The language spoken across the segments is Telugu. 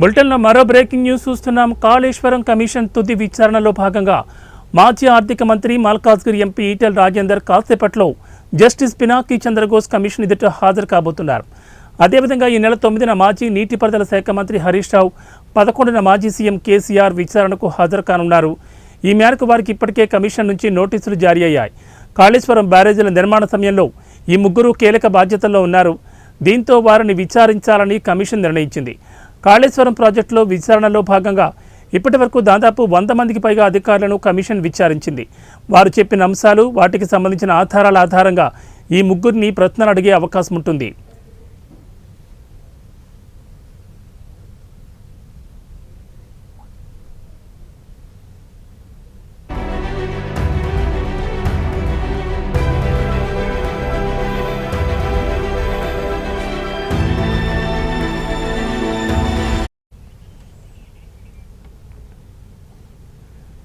బులెటిన్లో మరో బ్రేకింగ్ న్యూస్ చూస్తున్నాం. కాళేశ్వరం కమిషన్ తుది విచారణలో భాగంగా మాజీ ఆర్థిక మంత్రి మల్కాజ్గిరి ఎంపీ ఈటెల రాజేందర్ కాసేపట్లో జస్టిస్ పినాకీ చంద్రఘోష్ కమిషన్ ఎదుట హాజరు కాబోతున్నారు. అదేవిధంగా ఈ నెల 9న మాజీ నీటిపారుదల శాఖ మంత్రి హరీష్ రావు, 11న మాజీ సీఎం కేసీఆర్ విచారణకు హాజరు కానున్నారు. ఈ మేరకు వారికి ఇప్పటికే కమిషన్ నుంచి నోటీసులు జారీ అయ్యాయి. కాళేశ్వరం బ్యారేజీల నిర్మాణ సమయంలో ఈ ముగ్గురు కీలక బాధ్యతల్లో ఉన్నారు. దీంతో వారిని విచారించాలని కమిషన్ నిర్ణయించింది. కాళేశ్వరం ప్రాజెక్టులో విచారణలో భాగంగా ఇప్పటివరకు దాదాపు 100 మందికి పైగా అధికారులను కమిషన్ విచారించింది. వారు చెప్పిన అంశాలు, వాటికి సంబంధించిన ఆధారాల ఆధారంగా ఈ ముగ్గురిని ప్రశ్నలు అడిగే అవకాశం ఉంటుంది.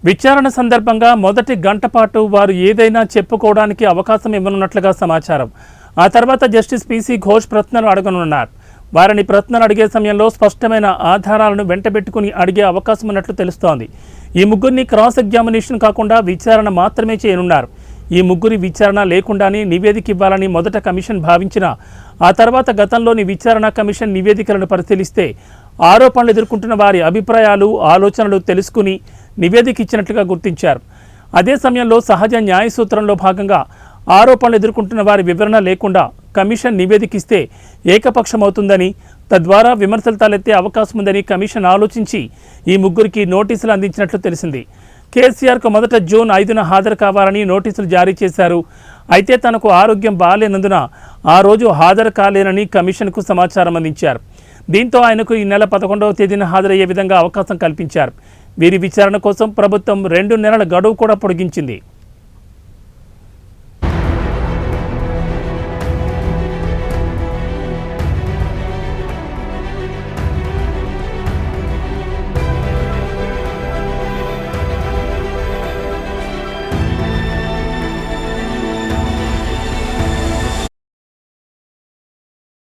విచారణ సందర్భంగా మొదటి గంట పాటు వారు ఏదైనా చెప్పుకోవడానికి అవకాశం ఇవ్వనున్నట్లుగా సమాచారం. ఆ తర్వాత జస్టిస్ పీసీ ఘోష్ ప్రశ్నలు అడగనున్నారు. వారిని ప్రశ్నలు అడిగే సమయంలో స్పష్టమైన ఆధారాలను వెంటబెట్టుకుని అడిగే అవకాశం ఉన్నట్లు తెలుస్తోంది. ఈ ముగ్గురిని క్రాస్ ఎగ్జామినేషన్ కాకుండా విచారణ మాత్రమే చేయనున్నారు. ఈ ముగ్గురి విచారణ లేకుండానే నివేదిక ఇవ్వాలని మొదట కమిషన్ భావించినా ఆ తర్వాత గతంలోని విచారణ కమిషన్ నివేదికలను పరిశీలిస్తే ఆరోపణలు ఎదుర్కొంటున్న వారి అభిప్రాయాలు, ఆలోచనలు తెలుసుకుని నివేదిక ఇచ్చినట్లుగా గుర్తించారు. అదే సమయంలో సహజ న్యాయ సూత్రంలో భాగంగా ఆరోపణలు ఎదుర్కొంటున్న వారి వివరణ లేకుండా కమిషన్ నివేదిక ఇస్తే ఏకపక్షమవుతుందని, తద్వారా విమర్శలు తలెత్తే అవకాశం ఉందని కమిషన్ ఆలోచించి ఈ ముగ్గురికి నోటీసులు అందించినట్లు తెలిసింది. కేసీఆర్కు మొదట జూన్ 5న హాజరు కావాలని నోటీసులు జారీ చేశారు. అయితే తనకు ఆరోగ్యం బాగాలేనందున ఆ రోజు హాజరు కాలేనని కమిషన్కు సమాచారం అందించారు. దీంతో ఆయనకు ఈ నెల 11వ తేదీన హాజరయ్యే విధంగా అవకాశం కల్పించారు. వీరి విచారణ కోసం ప్రభుత్వం 2 నెలల గడువు కూడా పొడిగించింది.